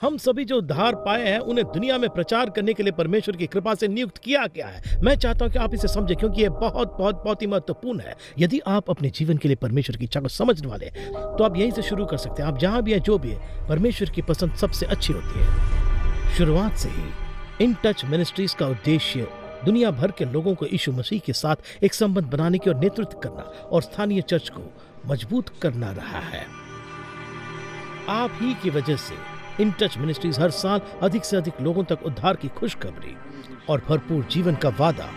हम सभी जो उद्धार पाए हैं उन्हें दुनिया में प्रचार करने के लिए परमेश्वर की कृपा से नियुक्त किया गया है। मैं चाहता हूं कि आप इसे समझें, क्योंकि यह बहुत बहुत बहुत ही महत्वपूर्ण है। यदि आप अपने जीवन के लिए परमेश्वर की इच्छा को समझने वाले हैं, तो आप यहीं से शुरू कर सकते हैं। आप जहां भी है, जो भी है, परमेश्वर की पसंद सबसे अच्छी होती है। शुरुआत से ही इन टच मिनिस्ट्रीज का उद्देश्य दुनिया भर के लोगों को यीशु मसीह के साथ एक संबंध बनाने की और नेतृत्व करना और स्थानीय चर्च को मजबूत करना रहा है। आप ही की वजह से इन टच मिनिस्ट्रीज हर साल अधिक से अधिक लोगों तक उद्धार की खुशखबरी और भरपूर जीवन का वादा,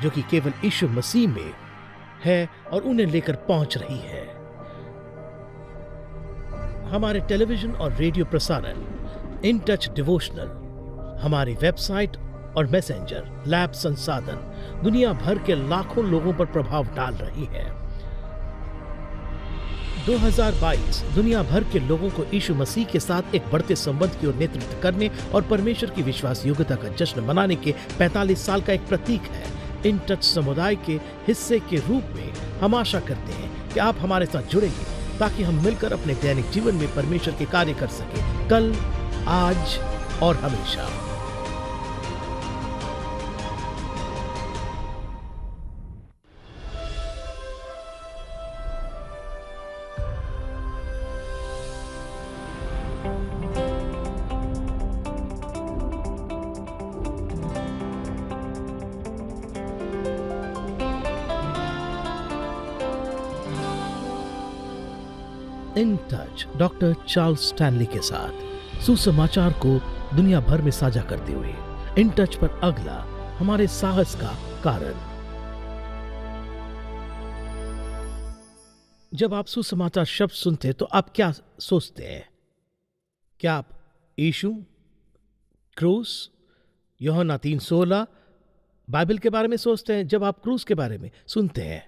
जो कि केवल यीशु मसीह में है, और उन्हें लेकर पहुंच रही है। हमारे टेलीविजन और रेडियो प्रसारण, इन टच डिवोशनल, हमारी वेबसाइट और मैसेंजर लैब संसाधन दुनिया भर के लाखों लोगों पर प्रभाव डाल रही है। 2022 दुनिया भर के लोगों को यीशु मसीह के साथ एक बढ़ते संबंध की ओर नेतृत्व करने और परमेश्वर की विश्वास योग्यता का जश्न मनाने के 45 साल का एक प्रतीक है। इन टच समुदाय के हिस्से के रूप में हम आशा करते हैं कि आप हमारे साथ जुड़ेंगे, ताकि हम मिलकर अपने दैनिक जीवन में परमेश्वर के कार्य कर सकें, कल, आज और हमेशा। In touch doctor Charles Stanley के साथ सुसमाचार को दुनिया भर में साझा करते हुए इन टच पर अगला हमारे साहस का कारण। जब आप सुसमाचार शब्द सुनते हैं तो आप क्या सोचते हैं? क्या आप यीशु, क्रूस, यूहन्ना 3:16, बाइबल के बारे में सोचते हैं? जब आप क्रूस के बारे में सुनते हैं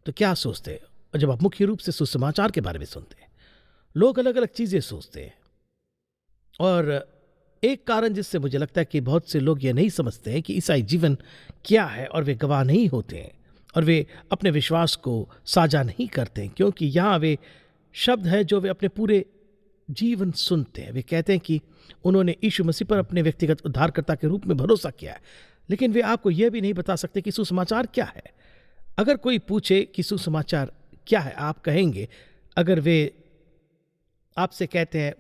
तो क्या सोचते हैं? और जब आप मुख्य रूप से सुसमाचार के बारे में सुनते हैं, लोग अलग अलग चीजें सोचते हैं। और एक कारण जिससे मुझे लगता है कि बहुत से लोग ये नहीं समझते हैं कि ईसाई जीवन क्या है, और वे गवाह नहीं होते हैं, और वे अपने विश्वास को साझा नहीं करते हैं, क्योंकि यहाँ वे शब्द है जो वे अपने पूरे जीवन सुनते हैं। वे कहते हैं कि उन्होंने यीशु मसीह पर अपने व्यक्तिगत उद्धारकर्ता के रूप में भरोसा किया है, लेकिन वे आपको यह भी नहीं बता सकते कि सुसमाचार क्या है। अगर कोई पूछे कि सुसमाचार क्या है, आप कहेंगे, अगर वे आपसे कहते हैं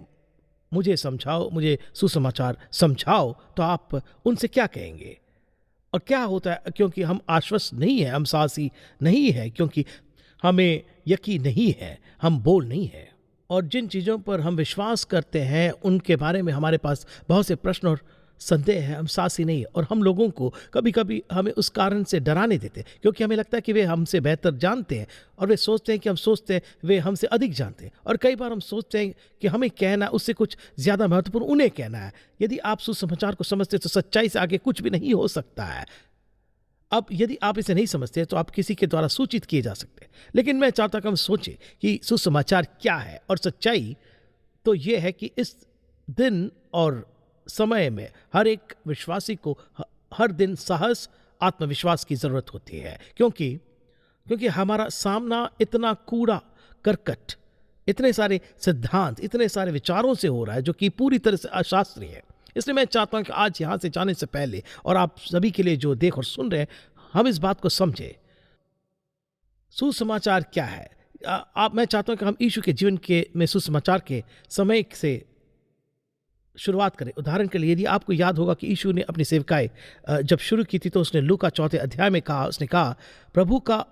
मुझे समझाओ, मुझे सुसमाचार समझाओ, तो आप उनसे क्या कहेंगे? और क्या होता है? क्योंकि हम आश्वस्त नहीं है, हम साहसी नहीं है, क्योंकि हमें यकीन नहीं है, हम बोल नहीं है, और जिन चीज़ों पर हम विश्वास करते हैं उनके बारे में हमारे पास बहुत से प्रश्न और संदेह है, हम साहसी नहीं है। और हम लोगों को कभी कभी हमें उस कारण से डराने देते हैं, क्योंकि हमें लगता है कि वे हमसे बेहतर जानते हैं, और वे सोचते हैं कि हम सोचते हैं वे हमसे अधिक जानते हैं। और कई बार हम सोचते हैं कि हमें कहना उससे कुछ ज़्यादा महत्वपूर्ण उन्हें कहना है। यदि आप सुसमाचार को समझते तो सच्चाई से आगे कुछ भी नहीं हो सकता है। अब यदि आप इसे नहीं समझते तो आप किसी के द्वारा सूचित किए जा सकते हैं, लेकिन मैं चाहता हूं कि हम सोचें कि सुसमाचार क्या है। और सच्चाई तो यह है कि इस दिन और समय में हर एक विश्वासी को हर दिन साहस, आत्मविश्वास की जरूरत होती है, क्योंकि हमारा सामना इतना कूड़ा करकट, इतने सारे सिद्धांत, इतने सारे विचारों से हो रहा है जो कि पूरी तरह से अशास्त्रीय है। इसलिए मैं चाहता हूं कि आज यहां से जाने से पहले, और आप सभी के लिए जो देख और सुन रहे हैं, हम इस बात को समझें, सुसमाचार क्या है। मैं चाहता हूं कि हम यीशु के जीवन के में सुसमाचार के समय से शुरुआत करें। उदाहरण के लिए, यदि आपको याद होगा कि यीशु ने अपनी सेवकाई जब शुरू की थी, तो उसने लूका 4 अध्याय में कहा, उसने कहा, प्रभु का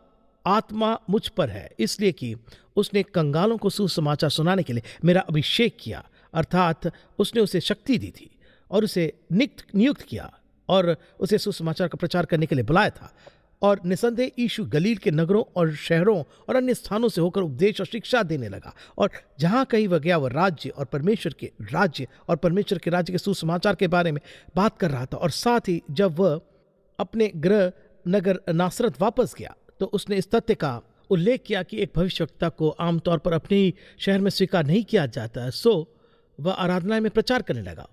आत्मा मुझ पर है, इसलिए कि उसने कंगालों को सुसमाचार सुनाने के लिए मेरा अभिषेक किया। अर्थात उसने उसे शक्ति दी थी और उसे नियुक्त किया और उसे सुसमाचार का प्रचार करने के लिए बुलाया था। और निसंदेह यीशु गलील के नगरों और शहरों और अन्य स्थानों से होकर उपदेश और शिक्षा देने लगा, और जहाँ कहीं वह गया, वह राज्य और परमेश्वर के राज्य के सुसमाचार के बारे में बात कर रहा था। और साथ ही जब वह अपने गृह नगर नासरत वापस गया, तो उसने इस तथ्य का उल्लेख किया कि एक भविष्यवक्ता को आमतौर पर अपने ही शहर में स्वीकार नहीं किया जाता है। सो वह आराधनालय में प्रचार करने लगा,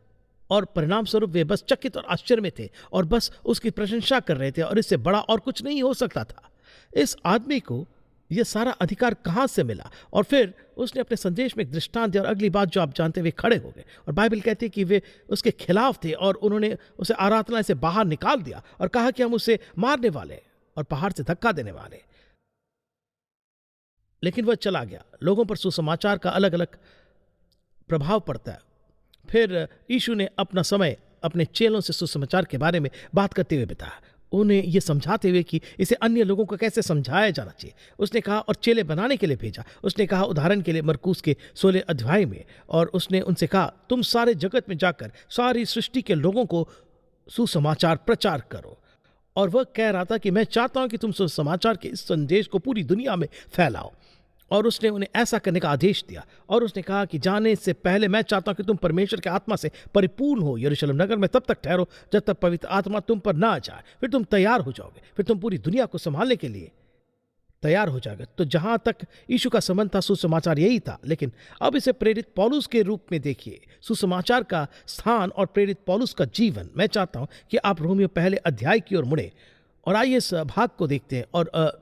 और परिणाम स्वरूप वे बस चकित और आश्चर्य में थे और बस उसकी प्रशंसा कर रहे थे, और इससे बड़ा और कुछ नहीं हो सकता था। इस आदमी को ये सारा अधिकार कहाँ से मिला? और फिर उसने अपने संदेश में एक दृष्टांत दिया और अगली बात जो आप जानते हैं वे खड़े हो गए और बाइबल कहती है कि वे उसके खिलाफ थे और उन्होंने उसे आराधनालय से बाहर निकाल दिया और कहा कि हम उसे मारने वाले और पहाड़ से धक्का देने वाले। लेकिन वह चला गया। लोगों पर सुसमाचार का अलग अलग प्रभाव पड़ता है। फिर यीशु ने अपना समय अपने चेलों से सुसमाचार के बारे में बात करते हुए बताया, उन्हें यह समझाते हुए कि इसे अन्य लोगों को कैसे समझाया जाना चाहिए। उसने कहा और चेले बनाने के लिए भेजा। उसने कहा उदाहरण के लिए मरकुस के 16 अध्याय में, और उसने उनसे कहा तुम सारे जगत में जाकर सारी सृष्टि के लोगों को सुसमाचार प्रचार करो। और वह कह रहा था कि मैं चाहता हूं कि तुम सुसमाचार के इस संदेश को पूरी दुनिया में फैलाओ। और उसने उन्हें ऐसा करने का आदेश दिया और उसने कहा कि जाने से पहले मैं चाहता हूं कि तुम परमेश्वर के आत्मा से परिपूर्ण हो यरूशलेम नगर में तब तक ठहरो जब तक पवित्र आत्मा तुम पर ना आ जाए। फिर तुम तैयार हो जाओगे, फिर तुम पूरी दुनिया को संभालने के लिए तैयार हो जाओगे। तो जहां तक यीशु का संबंध था सुसमाचार यही था, लेकिन अब इसे प्रेरित पौलुस के रूप में देखिए। सुसमाचार का स्थान और प्रेरित पौलुस का जीवन। मैं चाहता हूं कि आप रोमियो पहले अध्याय की ओर मुड़े और आइए इस भाग को देखते हैं। और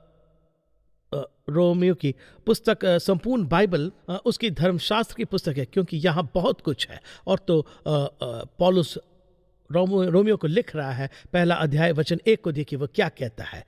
रोमियो की पुस्तक संपूर्ण बाइबल उसकी धर्मशास्त्र की पुस्तक है, क्योंकि यहाँ बहुत कुछ है। और तो पौलुस रोमियो को लिख रहा है। पहला अध्याय वचन 1 को देखिए, वह क्या कहता है।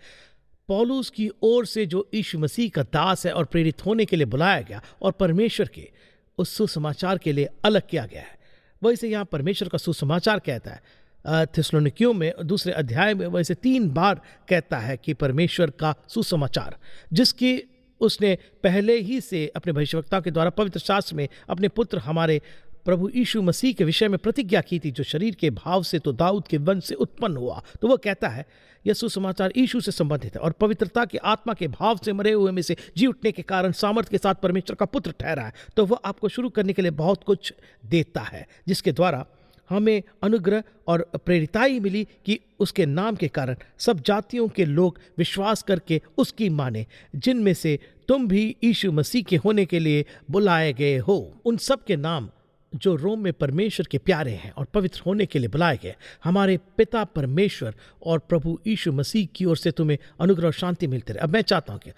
पौलुस की ओर से जो यीशु मसीह का दास है और प्रेरित होने के लिए बुलाया गया और परमेश्वर के उस सुसमाचार के लिए अलग किया गया है। वह इसे यहाँ परमेश्वर का सुसमाचार कहता है। थिस्सलुनीकियों में दूसरे अध्याय में वैसे 3 बार कहता है कि परमेश्वर का सुसमाचार, जिसकी उसने पहले ही से अपने भविष्यवक्ताओं के द्वारा पवित्र शास्त्र में अपने पुत्र हमारे प्रभु यीशु मसीह के विषय में प्रतिज्ञा की थी, जो शरीर के भाव से तो दाऊद के वंश से उत्पन्न हुआ। तो वह कहता है यह सुसमाचार यीशु से संबंधित है और पवित्रता के आत्मा के भाव से मरे हुए में से जी उठने के कारण सामर्थ्य के साथ परमेश्वर का पुत्र ठहरा है। तो वह आपको शुरू करने के लिए बहुत कुछ देता है, जिसके द्वारा हमें अनुग्रह और प्रेरिताई मिली कि उसके नाम के कारण सब जातियों के लोग विश्वास करके उसकी माने, जिनमें से तुम भी यीशु मसीह के होने के लिए बुलाए गए हो। उन सब के नाम जो रोम में परमेश्वर के प्यारे हैं और पवित्र होने के लिए बुलाए गए। हमारे पिता परमेश्वर और प्रभु यीशु मसीह की ओर से तुम्हें अनुग्रह और शांति मिलते रहे। अब मैं चाहता हूं कि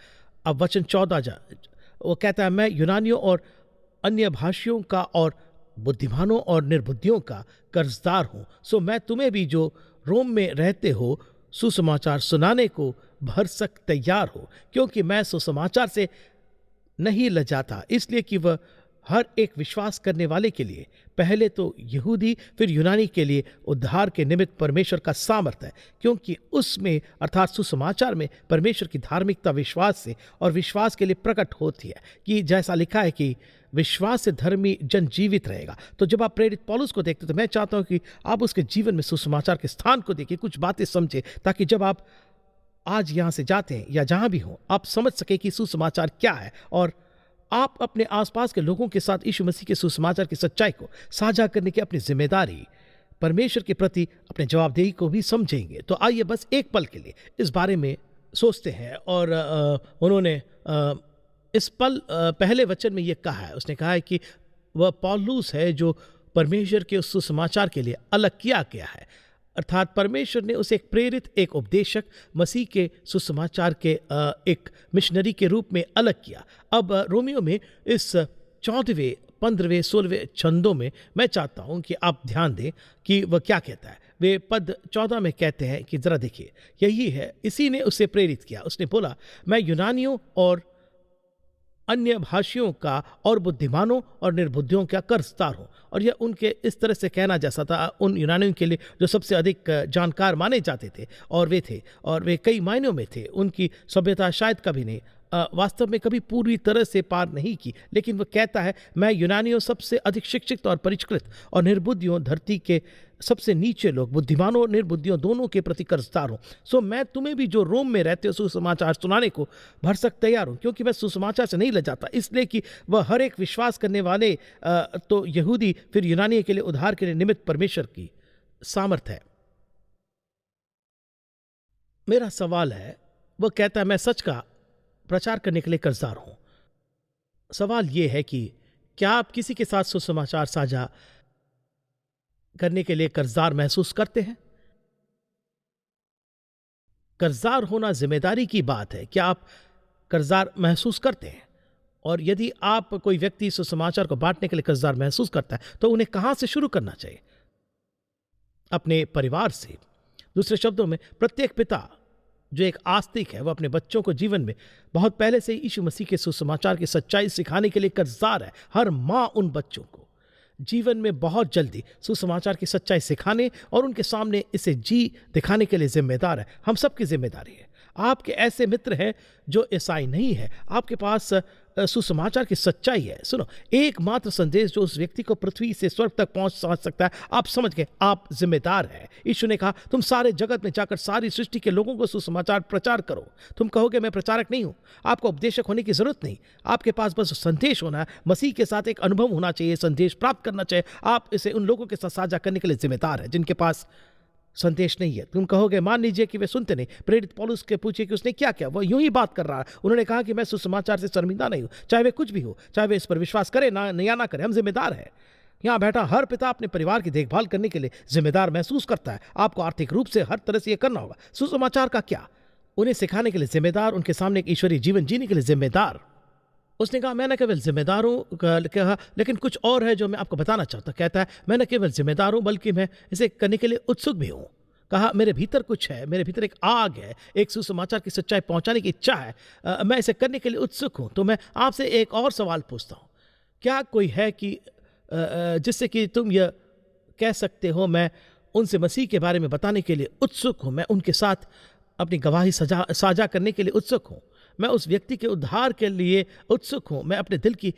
अब वचन 14 वो कहता है, मैं यूनानियों और अन्य भाषियों का और बुद्धिमानों और निर्बुद्धियों का कर्जदार हूं। सो मैं तुम्हें भी जो रोम में रहते हो सुसमाचार सुनाने को भरसक तैयार हो, क्योंकि मैं सुसमाचार से नहीं लजाता, इसलिए कि वह हर एक विश्वास करने वाले के लिए, पहले तो यहूदी फिर यूनानी के लिए उद्धार के निमित्त परमेश्वर का सामर्थ है, क्योंकि उसमें अर्थात सुसमाचार में परमेश्वर की धार्मिकता विश्वास से और विश्वास के लिए प्रकट होती है, कि जैसा लिखा है कि विश्वास से धर्मी जन जीवित रहेगा। तो जब आप प्रेरित पौलुस को देखते तो मैं चाहता हूं कि आप उसके जीवन में सुसमाचार के स्थान को देखिए, कुछ बातें समझे, ताकि जब आप आज यहां से जाते हैं या जहां भी हो आप समझ सके कि सुसमाचार क्या है और आप अपने आसपास के लोगों के साथ यीशु मसीह के सुसमाचार की सच्चाई को साझा करने की अपनी जिम्मेदारी परमेश्वर के प्रति अपने जवाबदेही को भी समझेंगे। तो आइए बस एक पल के लिए इस बारे में सोचते हैं। और उन्होंने इस पल पहले वचन में ये कहा है, उसने कहा है कि वह पौलुस है जो परमेश्वर के उस सुसमाचार के लिए अलग किया गया है, अर्थात परमेश्वर ने उसे एक प्रेरित, एक उपदेशक, मसीह के सुसमाचार के एक मिशनरी के रूप में अलग किया। अब रोमियो में इस 14वें, 15वें, 16वें छंदों में मैं चाहता हूं कि आप ध्यान दें कि वह क्या कहता है। वे पद 14 में कहते हैं कि जरा देखिए, यही है, इसी ने उसे प्रेरित किया। उसने बोला, मैं यूनानियों और अन्य भाषियों का और बुद्धिमानों और निर्बुद्धियों का कर्जदार हूं। और यह उनके इस तरह से कहना जैसा था उन यूनानियों के लिए जो सबसे अधिक जानकार माने जाते थे, और वे थे, और वे कई मायनों में थे। उनकी सभ्यता शायद कभी नहीं, वास्तव में कभी पूरी तरह से पार नहीं की, लेकिन वह कहता है, मैं यूनानियों सबसे अधिक शिक्षित और परिष्कृत और निर्बुद्धियों धरती के सबसे नीचे लोग, बुद्धिमानों और निर्बुद्धियों दोनों के प्रति कर्जदार हूं। सो मैं तुम्हें भी जो रोम में रहते हो सुसमाचार सुनाने को भरसक तैयार हूं, क्योंकि मैं सुसमाचार से नहीं लजाता, इसलिए कि वह हर एक विश्वास करने वाले तो यहूदी फिर यूनानी के लिए उद्धार के लिए निमित्त परमेश्वर की सामर्थ्य है। मेरा सवाल है, वह कहता है मैं सच का प्रचार करने के लिए कर्जदार हूं। सवाल यह है कि क्या आप किसी के साथ सुसमाचार साझा करने के लिए कर्जदार महसूस करते हैं? कर्जदार होना जिम्मेदारी की बात है। क्या आप कर्जदार महसूस करते हैं। और यदि आप कोई व्यक्ति सुसमाचार को बांटने के लिए कर्जदार महसूस करता है तो उन्हें कहाँ से शुरू करना चाहिए? अपने परिवार से। दूसरे शब्दों में, प्रत्येक पिता जो एक आस्तिक है, वो अपने बच्चों को जीवन में बहुत पहले से ही यीशु मसीह के सुसमाचार की सच्चाई सिखाने के लिए कर्जदार है। हर माँ उन बच्चों को जीवन में बहुत जल्दी सुसमाचार की सच्चाई सिखाने और उनके सामने इसे जी दिखाने के लिए जिम्मेदार है। हम सबकी जिम्मेदारी है। आपके ऐसे मित्र हैं जो ईसाई नहीं है, आपके पास सुसमाचार की सच्चाई है। सुनो, एकमात्र संदेश जो उस व्यक्ति को पृथ्वी से स्वर्ग तक पहुंच सकता है, आप समझ गए, आप जिम्मेदार हैं। यीशु ने कहा, तुम सारे जगत में जाकर सारी सृष्टि के लोगों को सुसमाचार प्रचार करो। तुम कहोगे मैं प्रचारक नहीं हूं, आपको उपदेशक होने की जरूरत नहीं, आपके पास बस संदेश होना है, मसीह के साथ एक अनुभव होना चाहिए, संदेश प्राप्त करना चाहिए। आप इसे उन लोगों के साथ साझा करने के लिए जिम्मेदार है जिनके पास संदेश नहीं है। तुम कहोगे, मान लीजिए कि वे सुनते नहीं। प्रेरित पौलुस के पूछिए कि उसने क्या किया, वो यूं ही बात कर रहा है। उन्होंने कहा कि मैं सुसमाचार से शर्मिंदा नहीं हूं, चाहे वे कुछ भी हो, चाहे वे इस पर विश्वास करें ना या ना करें, हम जिम्मेदार हैं। यहाँ बैठा हर पिता अपने परिवार की देखभाल करने के लिए जिम्मेदार महसूस करता है। आपको आर्थिक रूप से हर तरह से यह करना होगा। सुसमाचार का क्या, उन्हें सिखाने के लिए जिम्मेदार, उनके सामने एक ईश्वरीय जीवन जीने के लिए जिम्मेदार। उसने कहा, मैं न केवल जिम्मेदार हूं, कहा लेकिन कुछ और है जो मैं आपको बताना चाहता। कहता है, मैं न केवल जिम्मेदार हूं बल्कि मैं इसे करने के लिए उत्सुक भी हूं। कहा, मेरे भीतर कुछ है, मेरे भीतर एक आग है, एक सुसमाचार की सच्चाई पहुंचाने की इच्छा है, मैं इसे करने के लिए उत्सुक हूं। तो मैं आपसे एक और सवाल पूछता हूं, क्या कोई है कि जिससे कि तुम यह कह सकते हो, मैं उनसे मसीह के बारे में बताने के लिए उत्सुक हूं, मैं उनके साथ अपनी गवाही साझा करने के लिए उत्सुक हूं, मैं उस व्यक्ति के उद्धार के लिए उत्सुक हूं, मैं अपने दिल की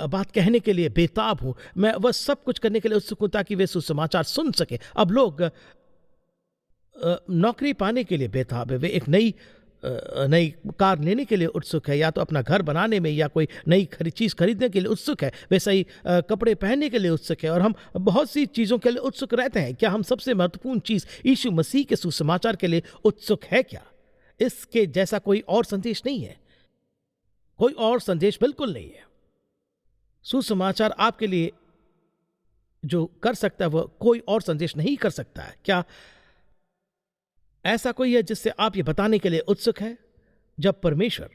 बात कहने के लिए बेताब हूं, मैं वह सब कुछ करने के लिए उत्सुक हूं ताकि वे सुसमाचार सुन सके। अब लोग नौकरी पाने के लिए बेताब है, वे एक नई कार लेने के लिए उत्सुक है, या तो अपना घर बनाने में, या कोई नई चीज़ खरीदने के लिए उत्सुक है, वे सही कपड़े पहनने के लिए उत्सुक है, और हम बहुत सी चीज़ों के लिए उत्सुक रहते हैं। क्या हम सबसे महत्वपूर्ण चीज़ यीशु मसीह के सुसमाचार के लिए उत्सुक है क्या? इसके जैसा कोई और संदेश नहीं है, कोई और संदेश बिल्कुल नहीं है। सुसमाचार आपके लिए जो कर सकता है वह कोई और संदेश नहीं कर सकता है। क्या ऐसा कोई है जिससे आप ये बताने के लिए उत्सुक है? जब परमेश्वर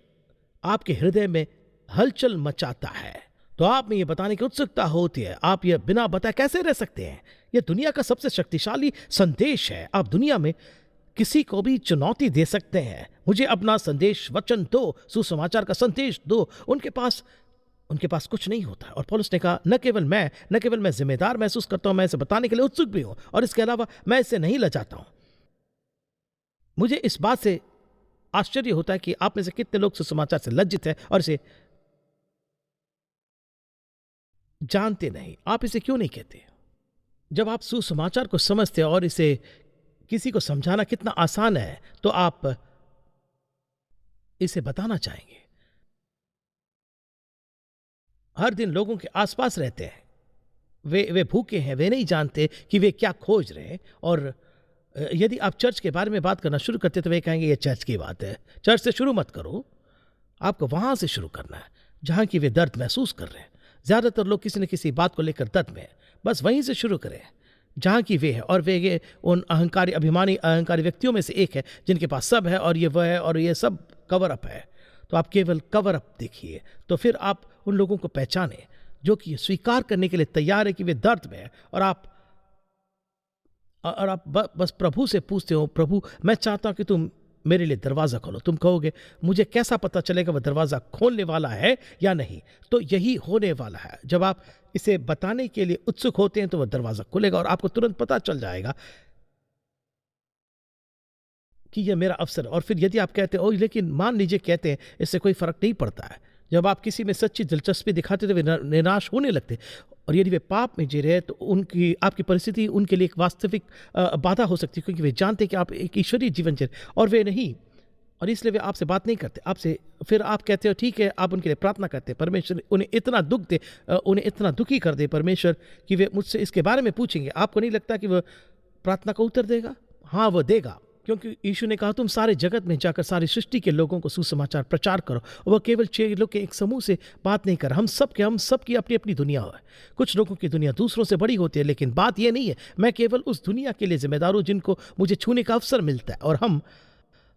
आपके हृदय में हलचल मचाता है तो आप में ये बताने की उत्सुकता होती है। आप ये बिना बताए कैसे रह सकते हैं? यह दुनिया का सबसे शक्तिशाली संदेश है। आप दुनिया में किसी को भी चुनौती दे सकते हैं, मुझे अपना संदेश वचन दो, सुसमाचार का संदेश दो। उनके पास कुछ नहीं होता। और पौलुस ने कहा, न केवल मैं जिम्मेदार महसूस करता हूं, मैं इसे बताने के लिए उत्सुक भी हूं, और इसके अलावा मैं इससे नहीं लजाता हूं। मुझे इस बात से आश्चर्य होता है कि आप में से कितने लोग सुसमाचार से लज्जित हैं और इसे जानते नहीं। आप इसे क्यों नहीं कहते? जब आप सुसमाचार को समझते और इसे किसी को समझाना कितना आसान है, तो आप इसे बताना चाहेंगे। हर दिन लोगों के आसपास रहते हैं, वे भूखे हैं, वे नहीं जानते कि वे क्या खोज रहे हैं। और यदि आप चर्च के बारे में बात करना शुरू करते तो वे कहेंगे ये चर्च की बात है। चर्च से शुरू मत करो, आपको वहां से शुरू करना है जहां की वे दर्द महसूस कर रहे हैं। ज्यादातर लोग किसी न किसी बात को लेकर दर्द में है, बस वहीं से शुरू करें जहां की वे है। और वे ये उन अहंकारी व्यक्तियों में से एक है जिनके पास सब है और ये वह है और ये सब कवर अप है। तो आप केवल कवर अप देखिए, तो फिर आप उन लोगों को पहचाने जो कि स्वीकार करने के लिए तैयार है कि वे दर्द में है। और आप बस प्रभु से पूछते हो, प्रभु मैं चाहता हूं कि तुम मेरे लिए दरवाज़ा खोलो। तुम कहोगे, मुझे कैसा पता चलेगा वह दरवाज़ा खोलने वाला है या नहीं? तो यही होने वाला है। जब आप इसे बताने के लिए उत्सुक होते हैं तो वह दरवाज़ा खुलेगा और आपको तुरंत पता चल जाएगा कि यह मेरा अवसर। और फिर यदि आप कहते हो, लेकिन मान लीजिए कहते हैं, इससे कोई फर्क नहीं पड़ता है। जब आप किसी में सच्ची दिलचस्पी दिखाते तो वे निराश होने लगते। और यदि वे पाप में जी रहे तो आपकी परिस्थिति उनके लिए एक वास्तविक बाधा हो सकती है, क्योंकि वे जानते हैं कि आप एक ईश्वरीय जीवन जी रहे और वे नहीं, और इसलिए वे आपसे बात नहीं करते आपसे। फिर आप कहते हो ठीक है, आप उनके लिए प्रार्थना करते हैं, परमेश्वर उन्हें इतना दुखी कर दे परमेश्वर कि वे मुझसे इसके बारे में पूछेंगे। आपको नहीं लगता कि वह प्रार्थना का उत्तर देगा? हाँ, वह देगा, क्योंकि यीशु ने कहा, तुम सारे जगत में जाकर सारी सृष्टि के लोगों को सुसमाचार प्रचार करो। वह केवल 6 लोग के एक समूह से बात नहीं कर, हम सब की अपनी अपनी दुनिया है। कुछ लोगों की दुनिया दूसरों से बड़ी होती है, लेकिन बात यह नहीं है। मैं केवल उस दुनिया के लिए जिम्मेदार हूं जिनको मुझे छूने का अवसर मिलता है। और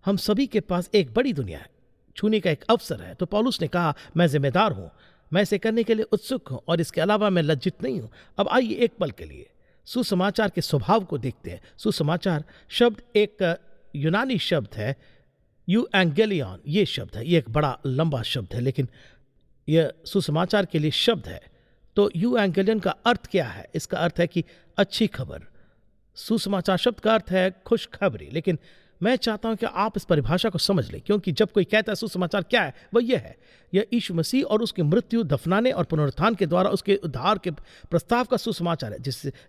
हम सभी के पास एक बड़ी दुनिया है, छूने का एक अवसर है। तो पौलुस ने कहा, मैं जिम्मेदार हूं, मैं इसे करने के लिए उत्सुक हूं और इसके अलावा मैं लज्जित नहीं हूं। अब आइए एक पल के लिए सुसमाचार के स्वभाव को देखते हैं। सुसमाचार शब्द एक यूनानी शब्द है, यू एंगेलियन, ये शब्द है। ये एक बड़ा लंबा शब्द है, लेकिन यह सुसमाचार के लिए शब्द है। तो यू एंगेलियन का अर्थ क्या है? इसका अर्थ है कि अच्छी खबर। सुसमाचार शब्द का अर्थ है खुशखबरी, लेकिन मैं चाहता हूं कि आप इस परिभाषा को समझ लें, क्योंकि जब कोई कहता है सुसमाचार क्या है, वह यह है, यह यीशु मसीह और उसकी मृत्यु, दफनाने और पुनरुत्थान के द्वारा उसके उद्धार के प्रस्ताव का सुसमाचार है,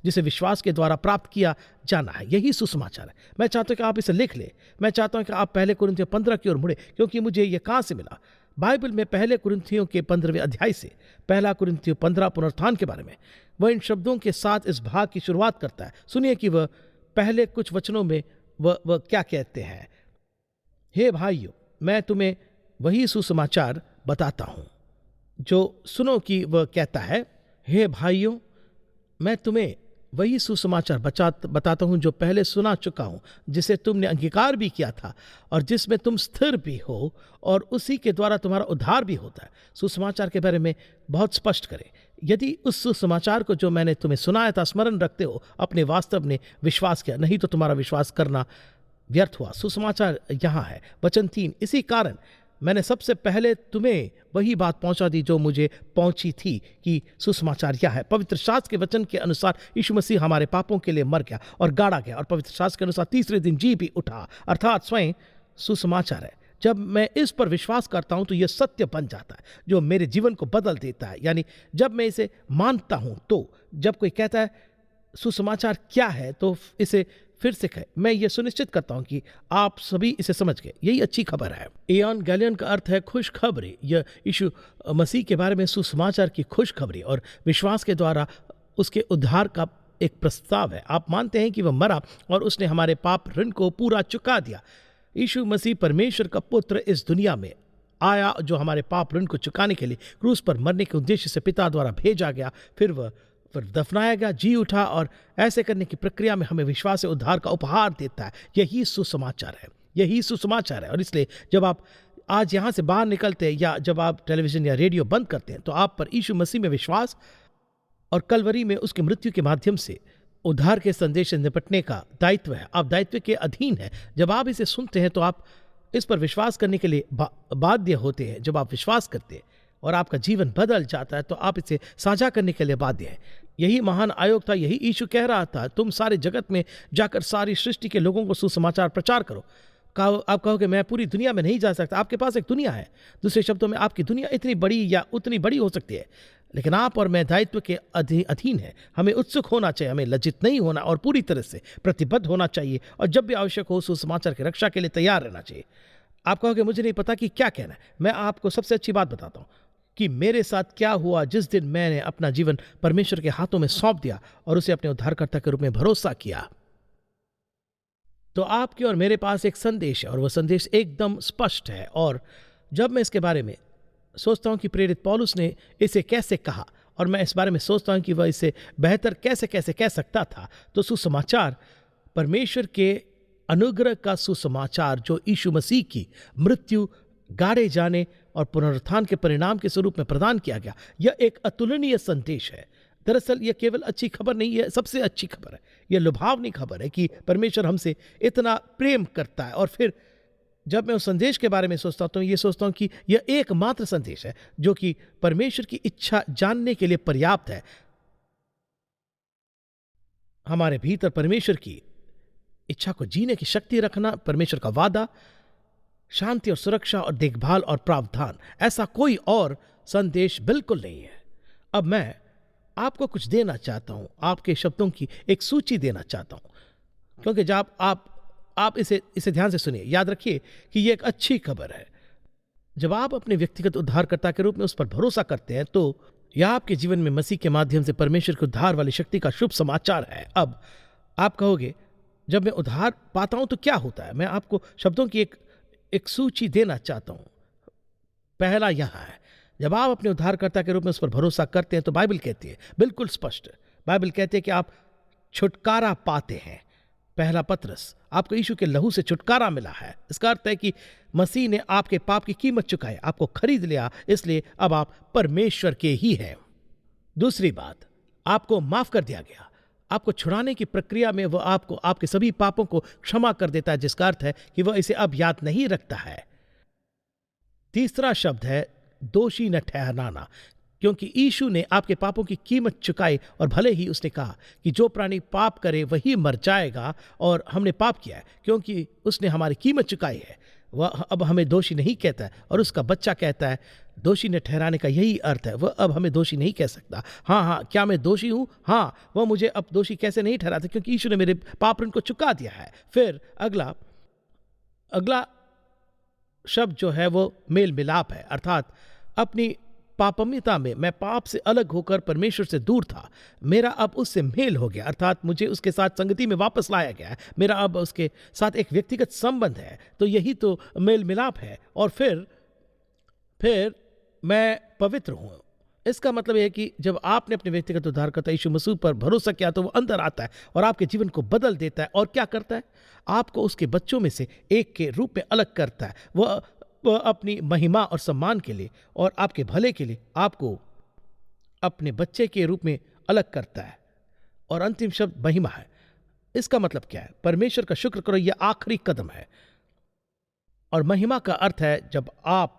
जिसे विश्वास के द्वारा प्राप्त किया जाना है। यही सुसमाचार है। मैं चाहता हूं कि आप इसे लिख लें। मैं चाहता हूं कि आप पहले कुरिन्थियों 15 की ओर मुड़े, क्योंकि मुझे यह कहां से मिला? बाइबल में पहले कुरिन्थियों के 15वें अध्याय से। पहला कुरिन्थियों 15 पुनरुत्थान के बारे में। वह इन शब्दों के साथ इस भाग की शुरुआत करता है। सुनिए कि वह पहले कुछ वचनों में वह क्या कहते हैं। हे भाइयों, मैं तुम्हें वही सुसमाचार बताता हूं जो, सुनो कि वह कहता है, हे भाइयों, मैं तुम्हें वही सुसमाचार बताता हूं जो पहले सुना चुका हूं, जिसे तुमने अंगीकार भी किया था और जिसमें तुम स्थिर भी हो, और उसी के द्वारा तुम्हारा उद्धार भी होता है। सुसमाचार के बारे में बहुत स्पष्ट करें। यदि उस सुसमाचार को जो मैंने तुम्हें सुनाया था स्मरण रखते हो, अपने वास्तव में विश्वास किया, नहीं तो तुम्हारा विश्वास करना व्यर्थ हुआ। सुसमाचार यहां है, वचन 3, इसी कारण मैंने सबसे पहले तुम्हें वही बात पहुंचा दी जो मुझे पहुंची थी, कि सुसमाचार यह है। पवित्र शास्त्र के वचन के अनुसार यीशु मसीह हमारे पापों के लिए मर गया और गाड़ा गया, और पवित्र शास्त्र के अनुसार तीसरे दिन जी भी उठा, अर्थात स्वयं सुसमाचार है। जब मैं इस पर विश्वास करता हूं तो यह सत्य बन जाता है जो मेरे जीवन को बदल देता है। यानी जब मैं इसे मानता हूं, तो जब कोई कहता है सुसमाचार क्या है, तो इसे फिर से कहें। मैं ये सुनिश्चित करता हूं कि आप सभी इसे समझ गए। यही अच्छी खबर है। एवंगेलियन का अर्थ है खुशखबरी। यह यीशु मसीह के बारे में सुसमाचार की खुशखबरी और विश्वास के द्वारा उसके उद्धार का एक प्रस्ताव है। आप मानते हैं कि वह मरा और उसने हमारे पाप ऋण को पूरा चुका दिया। यीशु मसीह परमेश्वर का पुत्र इस दुनिया में आया, जो हमारे पाप ऋण को चुकाने के लिए क्रूस पर मरने के उद्देश्य से पिता द्वारा भेजा गया, फिर वह दफनाया गया, जी उठा, और ऐसे करने की प्रक्रिया में हमें विश्वास से उद्धार का उपहार देता है। यही सुसमाचार है, यही सुसमाचार है। और इसलिए जब आप आज यहाँ से बाहर निकलते हैं, या जब आप टेलीविजन या रेडियो बंद करते हैं, तो आप पर यीशु मसीह में विश्वास और कलवरी में उसकी मृत्यु के माध्यम से उद्धार के संदेश से निपटने का दायित्व है। आप दायित्व के अधीन है। जब आप इसे सुनते हैं तो आप इस पर विश्वास करने के लिए बाध्य होते हैं। जब आप विश्वास करते हैं और आपका जीवन बदल जाता है, तो आप इसे साझा करने के लिए बाध्य हैं। यही महान आयोग था। यही यीशु कह रहा था, तुम सारे जगत में जाकर सारी सृष्टि के लोगों को सुसमाचार प्रचार करो। आप कहोगे मैं पूरी दुनिया में नहीं जा सकता। आपके पास एक दुनिया है। दूसरे शब्दों में, आपकी दुनिया इतनी बड़ी या उतनी बड़ी हो सकती है, लेकिन आप और मैं दायित्व के अधीन है। हमें उत्सुक होना चाहिए, हमें लज्जित नहीं होना, और पूरी तरह से प्रतिबद्ध होना चाहिए, और जब भी आवश्यक हो सुसमाचार की रक्षा के लिए तैयार रहना चाहिए। आप कहोगे मुझे नहीं पता कि क्या कहना है। मैं आपको सबसे अच्छी बात बताता हूँ कि मेरे साथ क्या हुआ जिस दिन मैंने अपना जीवन परमेश्वर के हाथों में सौंप दिया और उसे अपने उद्धारकर्ता के रूप में भरोसा किया। तो आपके और मेरे पास एक संदेश है, और वह संदेश एकदम स्पष्ट है। और जब मैं इसके बारे में सोचता हूं कि प्रेरित पौलुस ने इसे कैसे कहा, और मैं इस बारे में सोचता हूं कि वह इसे बेहतर कैसे कह सकता था, तो सुसमाचार परमेश्वर के अनुग्रह का सुसमाचार, जो यीशु मसीह की मृत्यु, गाड़े जाने और पुनरुत्थान के परिणाम के स्वरूप में प्रदान किया गया, यह एक अतुलनीय संदेश है। दरअसल यह केवल अच्छी खबर नहीं है, सबसे अच्छी खबर है। यह लुभावनी खबर है कि परमेश्वर हमसे इतना प्रेम करता है। और फिर जब मैं उस संदेश के बारे में सोचता हूं तो ये सोचता हूं कि यह एकमात्र संदेश है जो कि परमेश्वर की इच्छा जानने के लिए पर्याप्त है। हमारे भीतर परमेश्वर की इच्छा को जीने की शक्ति रखना, परमेश्वर का वादा, शांति और सुरक्षा और देखभाल और प्रावधान, ऐसा कोई और संदेश बिल्कुल नहीं है। अब मैं आपको कुछ देना चाहता हूं, आपके शब्दों की एक सूची देना चाहता हूं, क्योंकि जब आप इसे ध्यान से सुनिए। याद रखिए कि यह एक अच्छी खबर है। जब आप अपने व्यक्तिगत उद्धारकर्ता के रूप में उस पर भरोसा करते हैं, तो यह आपके जीवन में मसीह के माध्यम से परमेश्वर के उद्धार वाली शक्ति का शुभ समाचार है। अब आप कहोगे जब मैं उद्धार पाता हूं तो क्या होता है? मैं आपको शब्दों की एक सूची देना चाहता हूं। पहला यहां है, जब आप अपने उद्धारकर्ता के रूप में उस पर भरोसा करते हैं, तो बाइबल कहती है, बिल्कुल स्पष्ट, बाइबल कहती है कि आप छुटकारा पाते हैं। पहला पत्रस, आपको यीशु के लहू से छुटकारा मिला है। इसका अर्थ है कि मसीह ने आपके पाप की कीमत चुकाई, आपको खरीद लिया, इसलिए अब आप परमेश्वर के ही हैं। दूसरी बात, आपको माफ कर दिया गया। आपको छुड़ाने की प्रक्रिया में वह आपको आपके सभी पापों को क्षमा कर देता है, जिसका अर्थ है कि वह इसे अब याद नहीं रखता है। तीसरा शब्द है दोषी न ठहराना, क्योंकि यीशु ने आपके पापों की कीमत चुकाई और भले ही उसने कहा कि जो प्राणी पाप करे वही मर जाएगा, और हमने पाप किया है क्योंकि उसने हमारी कीमत चुकाई है, वह अब हमें दोषी नहीं कहता है। और उसका बच्चा कहता है दोषी ने ठहराने का यही अर्थ है, वह अब हमें दोषी नहीं कह सकता। हाँ हाँ, क्या मैं दोषी हूँ? हाँ, वह मुझे अब दोषी कैसे नहीं ठहराता, क्योंकि यीशु ने मेरे पाप ऋण को चुका दिया है। फिर अगला अगला शब्द जो है वो मेल मिलाप है, अर्थात अपनी पापमिता में मैं पाप से अलग होकर परमेश्वर से दूर था, मेरा अब उससे मेल हो गया, अर्थात मुझे उसके साथ संगति में वापस लाया गया है, मेरा अब उसके साथ एक व्यक्तिगत संबंध है। तो यही तो मेल मिलाप है। और फिर मैं पवित्र हूं। इसका मतलब है कि जब आपने अपने व्यक्तिगत उद्धारकर्ता यीशु मसीह पर भरोसा किया तो वो अंदर आता है और आपके जीवन को बदल देता है। और क्या करता है? आपको उसके बच्चों में से एक के रूप में अलग करता है। वह अपनी महिमा और सम्मान के लिए और आपके भले के लिए आपको अपने बच्चे के रूप में अलग करता है। और अंतिम शब्द महिमा है। इसका मतलब क्या है? परमेश्वर का शुक्र करो, यह आखिरी कदम है। और महिमा का अर्थ है जब आप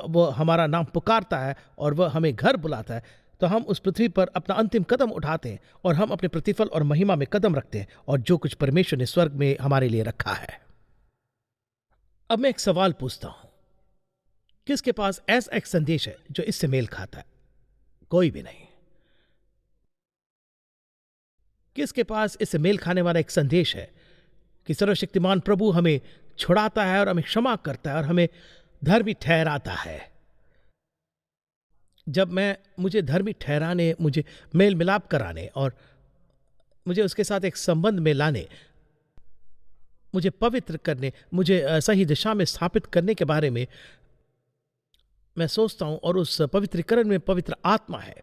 वो हमारा नाम पुकारता है और वह हमें घर बुलाता है, तो हम उस पृथ्वी पर अपना अंतिम कदम उठाते हैं और हम अपने प्रतिफल और महिमा में कदम रखते हैं और जो कुछ परमेश्वर ने स्वर्ग में हमारे लिए रखा है। अब मैं एक सवाल पूछता हूं, किसके पास ऐसा एक संदेश है जो इससे मेल खाता है? कोई भी नहीं। किसके पास इससे मेल खाने वाला एक संदेश है कि सर्वशक्तिमान प्रभु हमें छुड़ाता है और हमें क्षमा करता है और हमें धर्मी ठहराता है? जब मुझे धर्मी ठहराने, मुझे मेल मिलाप कराने और मुझे उसके साथ एक संबंध में लाने, मुझे पवित्र करने, मुझे सही दिशा में स्थापित करने के बारे में मैं सोचता हूं, और उस पवित्रीकरण में पवित्र आत्मा है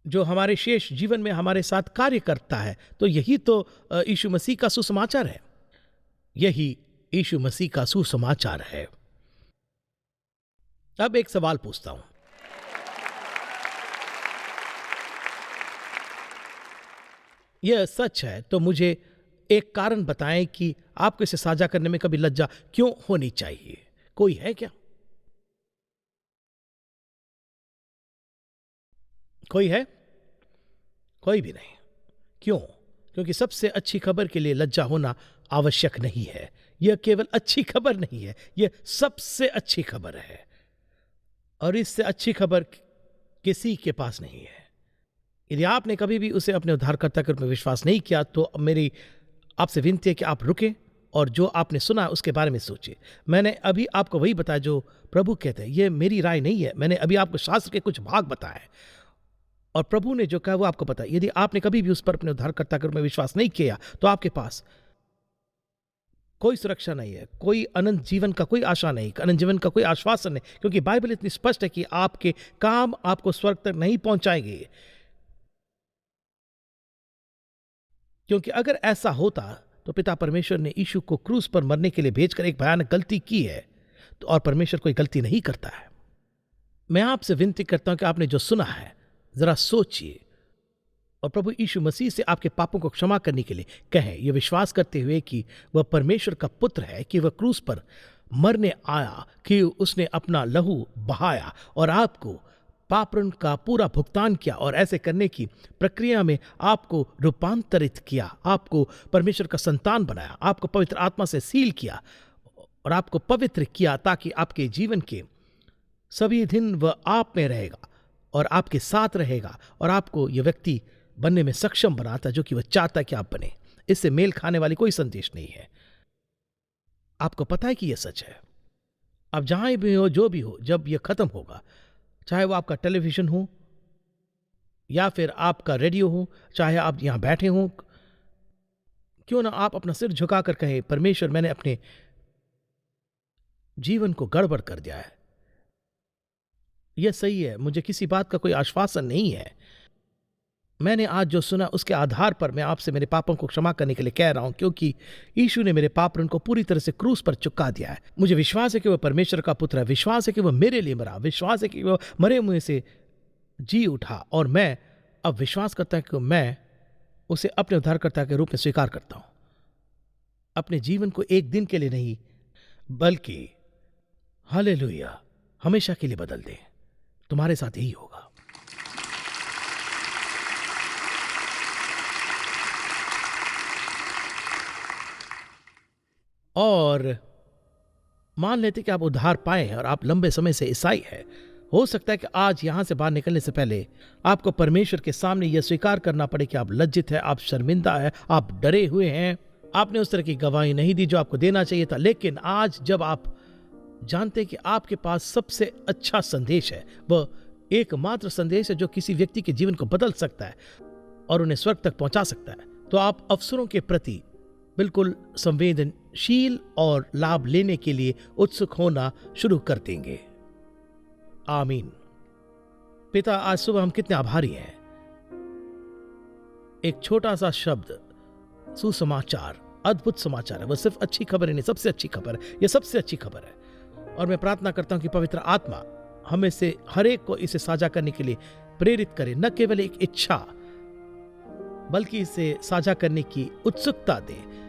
जो हमारे शेष जीवन में हमारे साथ कार्य करता है, तो यही तो यीशु मसीह का सुसमाचार है। यही यीशु मसीह का सुसमाचार है। अब एक सवाल पूछता हूं, यह सच है तो मुझे एक कारण बताएं कि आपको इसे साझा करने में कभी लज्जा क्यों होनी चाहिए? कोई है क्या? कोई है? कोई भी नहीं। क्यों? क्योंकि सबसे अच्छी खबर के लिए लज्जा होना आवश्यक नहीं है। यह केवल अच्छी खबर नहीं है, यह सबसे अच्छी खबर है, और इससे अच्छी खबर किसी के पास नहीं है। यदि आपने कभी भी उसे अपने उद्धारकर्ता के रूप में विश्वास नहीं किया, तो मेरी आपसे विनती है कि आप रुकें और जो आपने सुना उसके बारे में सोचिए। मैंने अभी आपको वही बताया जो प्रभु कहते हैं। यह मेरी राय नहीं है, मैंने अभी आपको शास्त्र के कुछ भाग बताए और प्रभु ने जो कहा वो आपको पता है। यदि आपने कभी भी उस पर अपने उद्धारकर्ता के रूप में विश्वास नहीं किया, तो आपके पास कोई सुरक्षा नहीं है, कोई अनंत जीवन का कोई आशा नहीं, अनंत जीवन का कोई आश्वासन नहीं, क्योंकि बाइबल इतनी स्पष्ट है कि आपके काम आपको स्वर्ग तक नहीं पहुंचाएंगे। क्योंकि अगर ऐसा होता तो पिता परमेश्वर ने यीशु को क्रूस पर मरने के लिए भेजकर एक भयानक गलती की है, तो और परमेश्वर कोई गलती नहीं करता है। मैं आपसे विनती करता हूं कि आपने जो सुना है जरा सोचिए और प्रभु यीशु मसीह से आपके पापों को क्षमा करने के लिए कहें, यह विश्वास करते हुए कि वह परमेश्वर का पुत्र है, कि वह क्रूस पर मरने आया, कि उसने अपना लहू बहाया और आपको पाप ऋण का पूरा भुगतान किया, और ऐसे करने की प्रक्रिया में आपको रूपांतरित किया, आपको परमेश्वर का संतान बनाया, आपको पवित्र आत्मा से सील किया और आपको पवित्र किया, ताकि आपके जीवन के सभी दिन वह आप में रहेगा और आपके साथ रहेगा और आपको यह व्यक्ति बनने में सक्षम बनाता जो कि वह चाहता कि आप बने। इससे मेल खाने वाली कोई संदेश नहीं है। आपको पता है कि यह सच है। अब जहां भी हो, जो भी हो, जब यह खत्म होगा, चाहे वो आपका टेलीविजन हो या फिर आपका रेडियो हो, चाहे आप यहां बैठे हो, क्यों ना आप अपना सिर झुकाकर कहें, परमेश्वर मैंने अपने जीवन को गड़बड़ कर दिया है, यह सही है, मुझे किसी बात का कोई आश्वासन नहीं है, मैंने आज जो सुना उसके आधार पर मैं आपसे मेरे पापों को क्षमा करने के लिए कह रहा हूं, क्योंकि यीशु ने मेरे पाप ऋण को पूरी तरह से क्रूस पर चुका दिया है। मुझे विश्वास है कि वह परमेश्वर का पुत्र है, विश्वास है कि वह मेरे लिए मरा, विश्वास है कि वह मरे मुझे से जी उठा, और मैं अब विश्वास करता हूं कि मैं उसे अपने उद्धारकर्ता के रूप में स्वीकार करता हूं। अपने जीवन को एक दिन के लिए नहीं, बल्कि हालेलुया हमेशा के लिए बदल दें। तुम्हारे साथ यही होगा। और मान लेते कि आप उद्धार पाए हैं और आप लंबे समय से ईसाई हैं। हो सकता है कि आज यहां से बाहर निकलने से पहले आपको परमेश्वर के सामने यह स्वीकार करना पड़े कि आप लज्जित हैं, आप शर्मिंदा हैं, आप डरे हुए हैं, आपने उस तरह की गवाही नहीं दी जो आपको देना चाहिए था। लेकिन आज जब आप जानते हैं कि आपके पास सबसे अच्छा संदेश है, वह एकमात्र संदेश है जो किसी व्यक्ति के जीवन को बदल सकता है और उन्हें स्वर्ग तक पहुंचा सकता है, तो आप अवसरों के प्रति बिल्कुल संवेदनशील और लाभ लेने के लिए उत्सुक होना शुरू कर देंगे। आमीन। पिता, आज सुबह हम कितने आभारी हैं। एक छोटा सा शब्द सुसमाचार, अद्भुत समाचार है। वह सिर्फ अच्छी खबर ही नहीं, सबसे अच्छी खबर है। यह सबसे अच्छी खबर है। और मैं प्रार्थना करता हूं कि पवित्र आत्मा हमें से हर एक को इसे साझा करने के लिए प्रेरित करे, न केवल एक इच्छा बल्कि इसे साझा करने की उत्सुकता दे,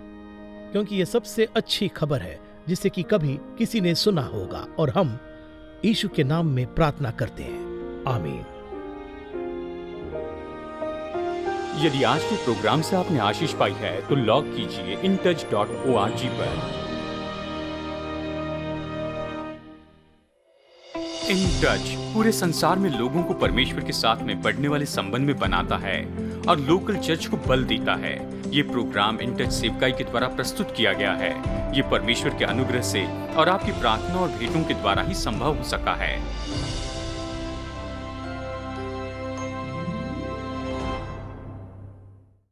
क्योंकि यह सबसे अच्छी खबर है जिसे कि कभी किसी ने सुना होगा। और हम यीशु के नाम में प्रार्थना करते हैं, आमीन। यदि आज के प्रोग्राम से आपने आशीष पाई है तो लॉग कीजिए intouch.org पर। इन टच पूरे संसार में लोगों को परमेश्वर के साथ में बढ़ने वाले संबंध में बनाता है और लोकल चर्च को बल देता है। ये प्रोग्राम इन टच सेवकाई के द्वारा प्रस्तुत किया गया है। ये परमेश्वर के अनुग्रह से और आपकी प्रार्थना और भेंटों के द्वारा ही संभव हो सका है।